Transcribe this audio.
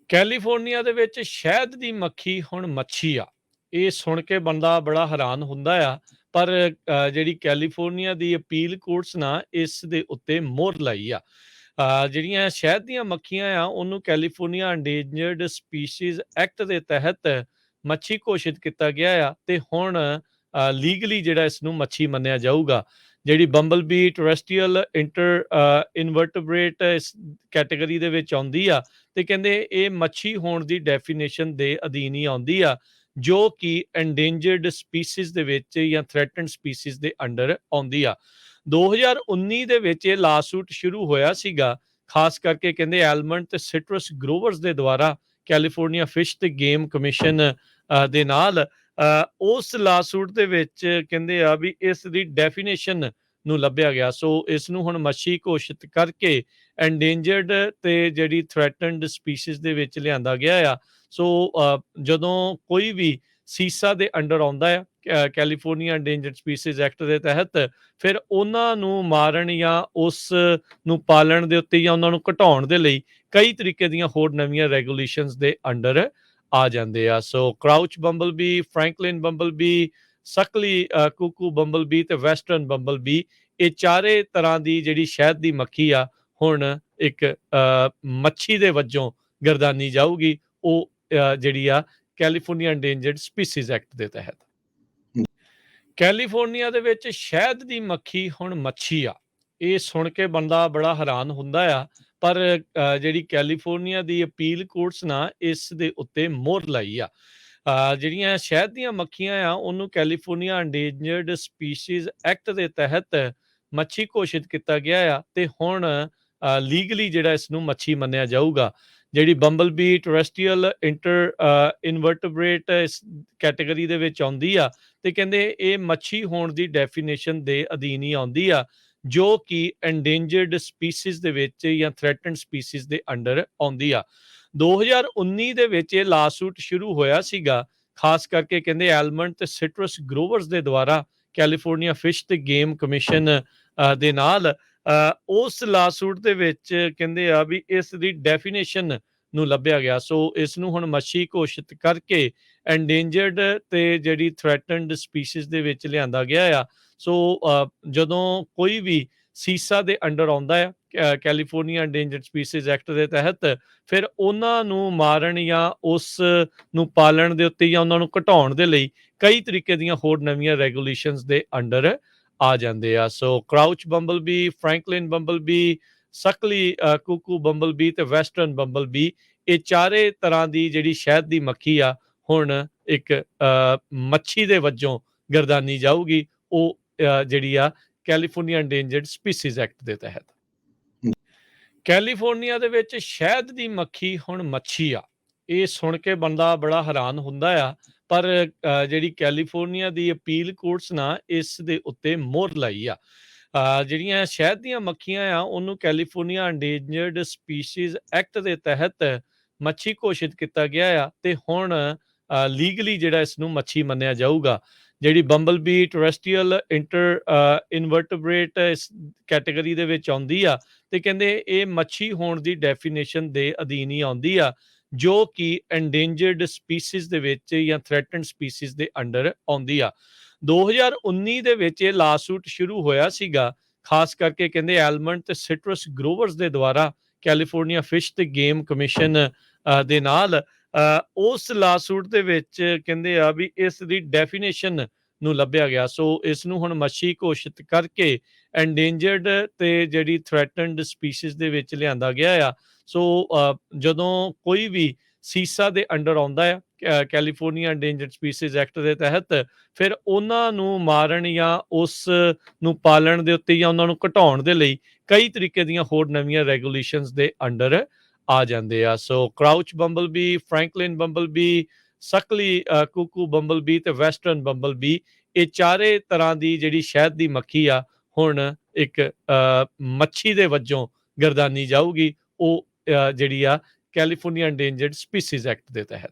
California ਦੇ ਵਿੱਚ ਸ਼ਹਿਦ ਦੀ ਮੱਖੀ ਹੁਣ ਮੱਛੀ ਆ। ਇਹ ਸੁਣ ਕੇ ਬੰਦਾ ਬੜਾ ਹੈਰਾਨ ਹੁੰਦਾ ਆ। ਪਰ ਜਿਹੜੀ ਕੈਲੀਫੋਰਨੀਆ ਦੀ ਅਪੀਲ ਕੋਰਟਸ ਨਾ ਇਸ ਦੇ ਉੱਤੇ ਮੋਹਰ ਲਾਈ ਆ। ਜਿਹੜੀਆਂ ਸ਼ਹਿਦ ਦੀਆਂ ਮੱਖੀਆਂ ਆ ਉਹਨੂੰ ਕੈਲੀਫੋਰਨੀਆ ਇੰਡੇਂਜਰਡ ਸਪੀਸੀਜ਼ ਐਕਟ ਦੇ ਤਹਿਤ ਮੱਛੀ ਘੋਸ਼ਿਤ ਕੀਤਾ ਗਿਆ ਆ ਤੇ ਹੁਣ ਲੀਗਲੀ ਜਿਹੜਾ ਇਸ ਨੂੰ ਮੱਛੀ ਮੰਨਿਆ ਜਾਊਗਾ। ਜਿਹੜੀ ਬੰਬਲ ਬੀ ਟਰੈਸਟਰੀਅਲ ਇਨਵਰਟਬਰੇਟ ਇਸ ਕੈਟਾਗਰੀ ਦੇ ਵਿੱਚ ਆਉਂਦੀ ਆ ਤੇ ਕਹਿੰਦੇ ਇਹ ਮੱਛੀ ਹੋਣ ਦੀ ਡੈਫੀਨੇਸ਼ਨ ਦੇ ਅਧੀਨ ਹੀ ਆਉਂਦੀ ਆ, ਜੋ ਕਿ ਐਂਡੇਂਜਰਡ ਸਪੀਸੀਜ਼ ਦੇ ਵਿੱਚ ਜਾਂ ਥ੍ਰੈਟਨਡ ਸਪੀਸੀਜ਼ ਦੇ ਅੰਡਰ ਆਉਂਦੀ ਆ। 2019 ਦੇ ਵਿੱਚ ਇਹ ਲਾਸੂਟ ਸ਼ੁਰੂ ਹੋਇਆ ਸੀਗਾ, ਖਾਸ ਕਰਕੇ ਕਹਿੰਦੇ ਐਲਮੰਡ ਤੇ ਸਿਟਰਸ ਗਰੋਵਰਸ ਦੇ ਦੁਆਰਾ ਕੈਲੀਫੋਰਨੀਆ ਫਿਸ਼ ਤੇ ਗੇਮ ਕਮਿਸ਼ਨ ਦੇ ਨਾਲ। ਉਸ ਲਾਸੂਟ ਦੇ ਵਿੱਚ ਕਹਿੰਦੇ ਆ ਵੀ ਇਸ ਦੀ ਡੈਫੀਨੇਸ਼ਨ ਨੂੰ ਲੱਭਿਆ ਗਿਆ, ਸੋ ਇਸ ਨੂੰ ਹੁਣ ਮੱਛੀ ਘੋਸ਼ਿਤ ਕਰਕੇ ਐਂਡੇਂਜਰਡ ਤੇ ਜਿਹੜੀ ਥ੍ਰੈਟਨਡ ਸਪੀਸੀਜ਼ ਦੇ ਵਿੱਚ ਲਿਆਂਦਾ ਗਿਆ ਆ। ਸੋ ਜਦੋਂ ਕੋਈ ਵੀ ਸੀਸਾ ਦੇ ਅੰਡਰ ਆਉਂਦਾ ਆ ਕੈਲੀਫੋਰਨੀਆ ਇੰਡੇਂਜਰਡ ਸਪੀਸੀਜ਼ ਐਕਟ ਦੇ ਤਹਿਤ, ਫਿਰ ਉਹਨਾਂ ਨੂੰ ਮਾਰਨ ਜਾਂ ਉਸ ਨੂੰ ਪਾਲਣ ਦੇ ਉੱਤੇ ਜਾਂ ਉਹਨਾਂ ਨੂੰ ਘਟਾਉਣ ਦੇ ਲਈ ਕਈ ਤਰੀਕੇ ਦੀਆਂ ਹੋਰ ਨਵੀਆਂ ਰੈਗੂਲੇਸ਼ਨਸ ਦੇ ਅੰਡਰ ਆ ਜਾਂਦੇ ਆ। So ਕਰਾਊਚ bumble B, Franklin bumble B, Suckley cuckoo bumble B ਤੇ ਵੈਸਟਰਨ ਬੰਬਲ ਬੀ, ਇਹ ਚਾਰੇ ਤਰ੍ਹਾਂ ਦੀ ਜਿਹੜੀ ਸ਼ਹਿਦ ਦੀ ਮੱਖੀ ਆ ਹੁਣ ਇੱਕ ਮੱਛੀ ਦੇ ਵਜੋਂ ਗਰਦਾਨੀ ਜਾਊਗੀ, ਉਹ ਜਿਹੜੀ ਆ ਕੈਲੀਫੋਰਨੀਆ ਇੰਡੇਂਜਰਡ ਸਪੀਸੀਜ਼ ਐਕਟ ਦੇ ਤਹਿਤ। ਕੈਲੀਫੋਰਨੀਆ ਦੇ ਵਿੱਚ ਸ਼ਹਿਦ ਦੀ ਮੱਖੀ ਹੁਣ ਮੱਛੀ ਆ। ਇਹ ਸੁਣ ਕੇ ਬੰਦਾ ਬੜਾ ਹੈਰਾਨ ਹੁੰਦਾ ਆ। ਪਰ ਜਿਹੜੀ ਕੈਲੀਫੋਰਨੀਆ ਦੀ ਅਪੀਲ ਕੋਰਟਸ ਨਾ ਇਸ ਦੇ ਉੱਤੇ ਮੋਹਰ ਲਾਈ ਆ। ਜਿਹੜੀਆਂ ਸ਼ਹਿਦ ਦੀਆਂ ਮੱਖੀਆਂ ਆ ਉਹਨੂੰ ਕੈਲੀਫੋਰਨੀਆ ਇੰਡੇਂਜਰਡ ਸਪੀਸੀਜ਼ ਐਕਟ ਦੇ ਤਹਿਤ ਮੱਛੀ ਘੋਸ਼ਿਤ ਕੀਤਾ ਗਿਆ ਆ ਤੇ ਹੁਣ ਲੀਗਲੀ ਜਿਹੜਾ ਇਸ ਨੂੰ ਮੱਛੀ ਮੰਨਿਆ ਜਾਊਗਾ। ਜਿਹੜੀ ਬੰਬਲ ਬੀ ਟਰੈਸਟਰੀਅਲ ਇਨਵਰਟਬਰੇਟ ਇਸ ਕੈਟਾਗਰੀ ਦੇ ਵਿੱਚ ਆਉਂਦੀ ਆ ਤੇ ਕਹਿੰਦੇ ਇਹ ਮੱਛੀ ਹੋਣ ਦੀ ਡੈਫੀਨੇਸ਼ਨ ਦੇ ਅਧੀਨ ਹੀ ਆਉਂਦੀ ਆ, ਜੋ ਕਿ ਐਂਡੇਂਜਰਡ ਸਪੀਸੀਜ਼ ਦੇ ਵਿੱਚ ਜਾਂ ਥ੍ਰੈਟਨਡ ਸਪੀਸੀਜ਼ ਦੇ ਅੰਡਰ ਆਉਂਦੀ ਆ। 2019 ਦੇ ਵਿੱਚ ਇਹ ਲਾਸੂਟ ਸ਼ੁਰੂ ਹੋਇਆ ਸੀਗਾ, ਖਾਸ ਕਰਕੇ ਕਹਿੰਦੇ ਐਲਮੰਡ ਤੇ ਸਿਟਰਸ ਗਰੋਵਰਸ ਦੇ ਦੁਆਰਾ ਕੈਲੀਫੋਰਨੀਆ ਫਿਸ਼ ਤੇ ਗੇਮ ਕਮਿਸ਼ਨ ਦੇ ਨਾਲ। ਉਸ ਲਾਸੂਟ ਦੇ ਵਿੱਚ ਕਹਿੰਦੇ ਆ ਵੀ ਇਸ ਦੀ ਡੈਫੀਨੇਸ਼ਨ ਨੂੰ ਲੱਭਿਆ ਗਿਆ, ਸੋ ਇਸ ਨੂੰ ਹੁਣ ਮੱਛੀ ਘੋਸ਼ਿਤ ਕਰਕੇ ਐਂਡੇਂਜਰਡ ਤੇ ਜਿਹੜੀ ਥ੍ਰੈਟਨਡ ਸਪੀਸੀਜ਼ ਦੇ ਵਿੱਚ ਲਿਆਂਦਾ ਗਿਆ ਆ। ਸੋ ਜਦੋਂ ਕੋਈ ਵੀ ਸੀਸਾ ਦੇ ਅੰਡਰ ਆਉਂਦਾ ਆ ਕੈਲੀਫੋਰਨੀਆ ਇੰਡੇਂਜਰਡ ਸਪੀਸੀਜ਼ ਐਕਟ ਦੇ ਤਹਿਤ, ਫਿਰ ਉਹਨਾਂ ਨੂੰ ਮਾਰਨ ਜਾਂ ਉਸ ਨੂੰ ਪਾਲਣ ਦੇ ਉੱਤੇ ਜਾਂ ਉਹਨਾਂ ਨੂੰ ਘਟਾਉਣ ਦੇ ਲਈ ਕਈ ਤਰੀਕੇ ਦੀਆਂ ਹੋਰ ਨਵੀਆਂ ਰੈਗੂਲੇਸ਼ਨਸ ਦੇ ਅੰਡਰ ਆ ਜਾਂਦੇ ਆ। So ਕਰਾਊਚ bumble B, Franklin bumble B, Suckley cuckoo bumble B ਤੇ ਵੈਸਟਰਨ ਬੰਬਲ ਬੀ, ਇਹ ਚਾਰੇ ਤਰ੍ਹਾਂ ਦੀ ਜਿਹੜੀ ਸ਼ਹਿਦ ਦੀ ਮੱਖੀ ਆ ਹੁਣ ਇੱਕ ਮੱਛੀ ਦੇ ਵਜੋਂ ਗਰਦਾਨੀ ਜਾਊਗੀ, ਉਹ ਜਿਹੜੀ ਆ ਕੈਲੀਫੋਰਨੀਆ ਇੰਡੇਂਜਰਡ ਸਪੀਸੀਜ਼ ਐਕਟ ਦੇ ਤਹਿਤ। ਕੈਲੀਫੋਰਨੀਆ ਦੇ ਵਿੱਚ ਸ਼ਹਿਦ ਦੀ ਮੱਖੀ ਹੁਣ ਮੱਛੀ ਆ। ਇਹ ਸੁਣ ਕੇ ਬੰਦਾ ਬੜਾ ਹੈਰਾਨ ਹੁੰਦਾ ਆ। ਪਰ ਜਿਹੜੀ ਕੈਲੀਫੋਰਨੀਆ ਦੀ ਅਪੀਲ ਕੋਰਟਸ ਨਾ ਇਸ ਦੇ ਉੱਤੇ ਮੋਹਰ ਲਾਈ ਆ। ਜਿਹੜੀਆਂ ਸ਼ਹਿਦ ਦੀਆਂ ਮੱਖੀਆਂ ਆ ਉਹਨੂੰ ਕੈਲੀਫੋਰਨੀਆ ਇੰਡੇਂਜਰਡ ਸਪੀਸੀਜ਼ ਐਕਟ ਦੇ ਤਹਿਤ ਮੱਛੀ ਘੋਸ਼ਿਤ ਕੀਤਾ ਗਿਆ ਆ ਤੇ ਹੁਣ ਲੀਗਲੀ ਜਿਹੜਾ ਇਸ ਨੂੰ ਮੱਛੀ ਮੰਨਿਆ ਜਾਊਗਾ। ਜਿਹੜੀ ਬੰਬਲ ਬੀ ਟਰੈਸਟਰੀਅਲ ਇਨਵਰਟਬਰੇਟ ਇਸ ਕੈਟਾਗਰੀ ਦੇ ਵਿੱਚ ਆਉਂਦੀ ਆ ਤੇ ਕਹਿੰਦੇ ਇਹ ਮੱਛੀ ਹੋਣ ਦੀ ਡੈਫੀਨੇਸ਼ਨ ਦੇ ਅਧੀਨ ਹੀ ਆਉਂਦੀ ਆ, ਜੋ ਕਿ ਐਂਡੇਂਜਰਡ ਸਪੀਸੀਜ਼ ਦੇ ਵਿੱਚ ਜਾਂ ਥ੍ਰੈਟਨਡ ਸਪੀਸੀਜ਼ ਦੇ ਅੰਡਰ ਆਉਂਦੀ ਆ। 2019 ਦੇ ਵਿੱਚ ਇਹ ਲਾਸੂਟ ਸ਼ੁਰੂ ਹੋਇਆ ਸੀਗਾ, ਖਾਸ ਕਰਕੇ ਕਹਿੰਦੇ ਐਲਮੰਡ ਤੇ ਸਿਟਰਸ ਗਰੋਵਰਸ ਦੇ ਦੁਆਰਾ ਕੈਲੀਫੋਰਨੀਆ ਫਿਸ਼ ਤੇ ਗੇਮ ਕਮਿਸ਼ਨ ਦੇ ਨਾਲ। ਉਸ ਲਾਸੂਟ ਦੇ ਵਿੱਚ ਕਹਿੰਦੇ ਆ ਵੀ ਇਸ ਦੀ ਡੈਫੀਨੇਸ਼ਨ ਨੂੰ ਲੱਭਿਆ ਗਿਆ, ਸੋ ਇਸ ਨੂੰ ਹੁਣ ਮੱਛੀ ਘੋਸ਼ਿਤ ਕਰਕੇ ਐਂਡੇਂਜਰਡ ਤੇ ਜਿਹੜੀ ਥ੍ਰੈਟਨਡ ਸਪੀਸੀਜ਼ ਦੇ ਵਿੱਚ ਲਿਆਂਦਾ ਗਿਆ ਆ। ਸੋ ਜਦੋਂ ਕੋਈ ਵੀ ਸੀਸਾ ਦੇ ਅੰਡਰ ਆਉਂਦਾ ਆ ਕੈਲੀਫੋਰਨੀਆ ਇੰਡੇਂਜਰਡ ਸਪੀਸੀਜ਼ ਐਕਟ ਦੇ ਤਹਿਤ, ਫਿਰ ਉਹਨਾਂ ਨੂੰ ਮਾਰਨ ਜਾਂ ਉਸ ਨੂੰ ਪਾਲਣ ਦੇ ਉੱਤੇ ਜਾਂ ਉਹਨਾਂ ਨੂੰ ਘਟਾਉਣ ਦੇ ਲਈ ਕਈ ਤਰੀਕੇ ਦੀਆਂ ਹੋਰ ਨਵੀਆਂ ਰੈਗੂਲੇਸ਼ਨਸ ਦੇ ਅੰਡਰ ਆ ਜਾਂਦੇ ਆ। So ਕਰਾਊਚ bumble B, Franklin bumble B, Suckley cuckoo bumble B ਤੇ ਵੈਸਟਰਨ ਬੰਬਲ ਬੀ, ਇਹ ਚਾਰੇ ਤਰ੍ਹਾਂ ਦੀ ਜਿਹੜੀ ਸ਼ਹਿਦ ਦੀ ਮੱਖੀ ਆ ਹੁਣ ਇੱਕ ਮੱਛੀ ਦੇ ਵਜੋਂ ਗਰਦਾਨੀ ਜਾਊਗੀ, ਉਹ ਜਿਹੜੀ ਆ ਕੈਲੀਫੋਰਨੀਆ ਇੰਡੇਂਜਰਡ ਸਪੀਸੀਜ਼ ਐਕਟ ਦੇ ਤਹਿਤ।